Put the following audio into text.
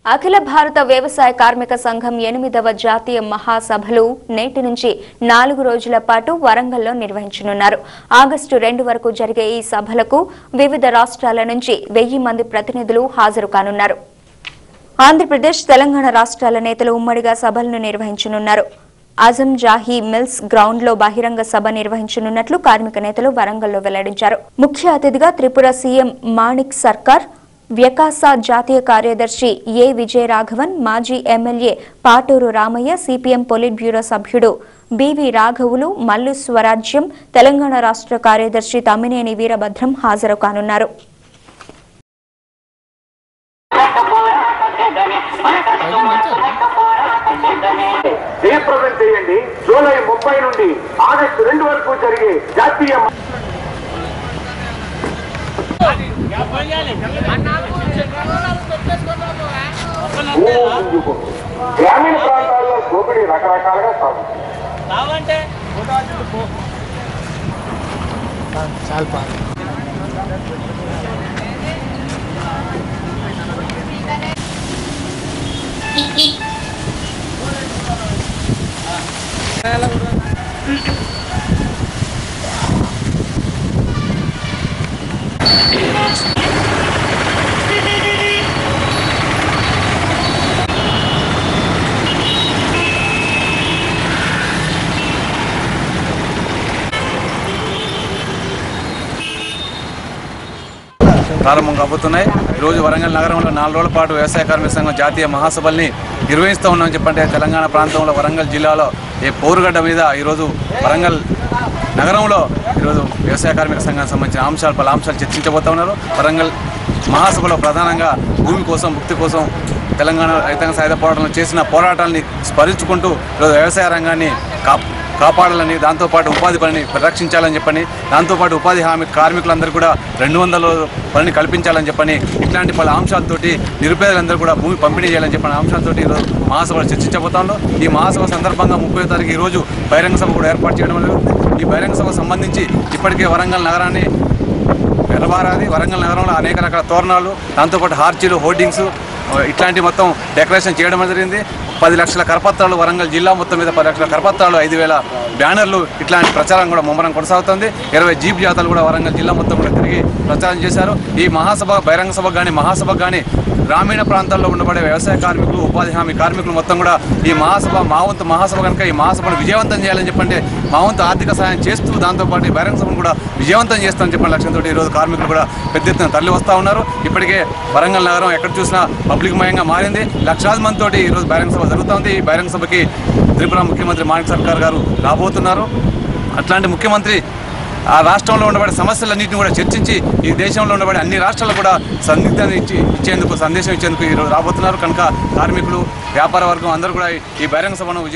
అఖిల భారత వ్యవసాయ కార్మిక సంఘం 8వ జాతీయ మహాసభలు నేటి నుంచి 4 రోజుల పాటు వరంగల్లో నిర్వహించనున్నారు. ఆగస్టు 2 వరకు జరిగే ఈ సభలకు వివిధ రాష్ట్రాల నుంచి 1000 మంది ప్రతినిధులు హాజరు కానున్నారు. ఆంధ్రప్రదేశ్, తెలంగాణ రాష్ట్రాల నేతలు ఉమ్మడిగా సభలను నిర్వహించనున్నారు. ఆజం జాహీ మిల్స్ గ్రౌండ్ లో బహిరంగ సభ నిర్వహించనున్నట్లు కార్మిక నేతలు వరంగల్లో వెల్లడించారు. ముఖ్య అతిథిగా త్రిపుర సీఎం మాణిక్ సర్కార్, వ్యకాస జాతీయ కార్యదర్శి ఏ విజయరాఘవన్, మాజీ MLA Paturu Ramaiah, CPM politburo సభ్యుడు బివి రాఘవులు, మల్లు స్వరాజ్యం, తెలంగాణ రాష్ట్ర కార్యదర్శి తమ్మినేని వీరభద్రం హాజరు కానున్నారు. జూలై 30 నుండి ఆగస్టు 2 వరకు జరిగే జాతీయ గ్రామీణ ప్రాంతాల్లో దోపిడీ రకరకాలుగా సాగుతుంది. ప్రారంభం కాబోతున్నాయి. ఈరోజు వరంగల్ నగరంలో 4 రోజుల పాటు వ్యవసాయ కార్మిక సంఘం జాతీయ మహాసభల్ని నిర్వహిస్తూ ఉన్నామని చెప్పంటే తెలంగాణ ప్రాంతంలో వరంగల్ జిల్లాలో పౌరుగడ్డ మీద ఈరోజు వరంగల్ నగరంలో ఈరోజు వ్యవసాయ కార్మిక సంఘానికి సంబంధించిన పలు అంశాలు చర్చించబోతా ఉన్నారు. వరంగల్ మహాసభలో ప్రధానంగా భూమి కోసం, ముక్తి కోసం తెలంగాణ రైతాంగ సాయుధ పోరాటంలో చేసిన పోరాటాలని స్మరించుకుంటూ ఈరోజు వ్యవసాయ రంగాన్ని కాపాడాలని, దాంతోపాటు ఉపాధి పనిని పరిరక్షించాలని చెప్పని, దాంతోపాటు ఉపాధి హామీ కార్మికులందరూ కూడా 200 పనిని కల్పించాలని చెప్పని, ఇట్లాంటి పలు అంశాలతోటి నిరుపేదలందరూ కూడా భూమి పంపిణీ చేయాలని చెప్పిన అంశాలతోటి ఈరోజు మహాసభలో చర్చించబోతాం. ఈ మహాసభ సందర్భంగా 30వ తారీఖు ఈరోజు బహిరంగ సభ కూడా ఏర్పాటు చేయడం జరుగుతుంది. ఈ బహిరంగ సభకు సంబంధించి ఇప్పటికే వరంగల్ నగరాన్ని ఎర్రబారాది, వరంగల్ నగరంలో అనేక రకాల తోరణాలు, దాంతోపాటు హార్చీలు, హోర్డింగ్స్ ఇట్లాంటి మొత్తం డెకరేషన్ చేయడం జరిగింది. 10 లక్షల కరపత్రాలు, వరంగల్ జిల్లా మొత్తం మీద 10 లక్షల కరపత్రాలు, 5000 బ్యానర్లు, ఇట్లాంటి ప్రచారం కూడా ముమ్మరం కొనసాగుతుంది. 20 జీప్ జాతలు కూడా వరంగల్ జిల్లా మొత్తం కూడా తిరిగి ప్రచారం చేశారు. ఈ మహాసభ బహిరంగ సభకు కానీ, మహాసభకు కానీ గ్రామీణ ప్రాంతాల్లో ఉండబడే వ్యవసాయ కార్మికులు, ఉపాధి హామీ కార్మికులు మొత్తం కూడా ఈ మహాసభ మా వంతు మహాసభ కనుక ఈ మహాసభను విజయవంతం చేయాలని చెప్పంటే మా వంతు ఆర్థిక సహాయం చేస్తూ దాంతోపాటు ఈ బహిరంగ సభను కూడా విజయవంతం చేస్తామని చెప్పిన లక్ష్యంతో ఈరోజు కార్మికులు కూడా పెద్ద ఎత్తున తరలి వస్తూ ఉన్నారు. ఇప్పటికే వరంగల్ నగరం ఎక్కడ చూసినా పబ్లిక్ మయంగా మారింది. లక్షలాది మందితోటి ఈరోజు బహిరంగ సభ జరుగుతుంది. ఈ బహిరంగ సభకి త్రిపుర ముఖ్యమంత్రి మాణిక్ సర్కార్ గారు రాబోతున్నారు. అట్లాంటి ముఖ్యమంత్రి ఆ రాష్ట్రంలో ఉండబడే సమస్యలన్నింటినీ కూడా చర్చించి ఈ దేశంలో ఉండబడే అన్ని రాష్ట్రాలు కూడా సందిగ్ధాన్ని ఇచ్చేందుకు, సందేశం ఇచ్చేందుకు ఈరోజు రాబోతున్నారు. కనుక కార్మికులు, వ్యాపార వర్గం అందరూ కూడా ఈ బహిరంగ సభను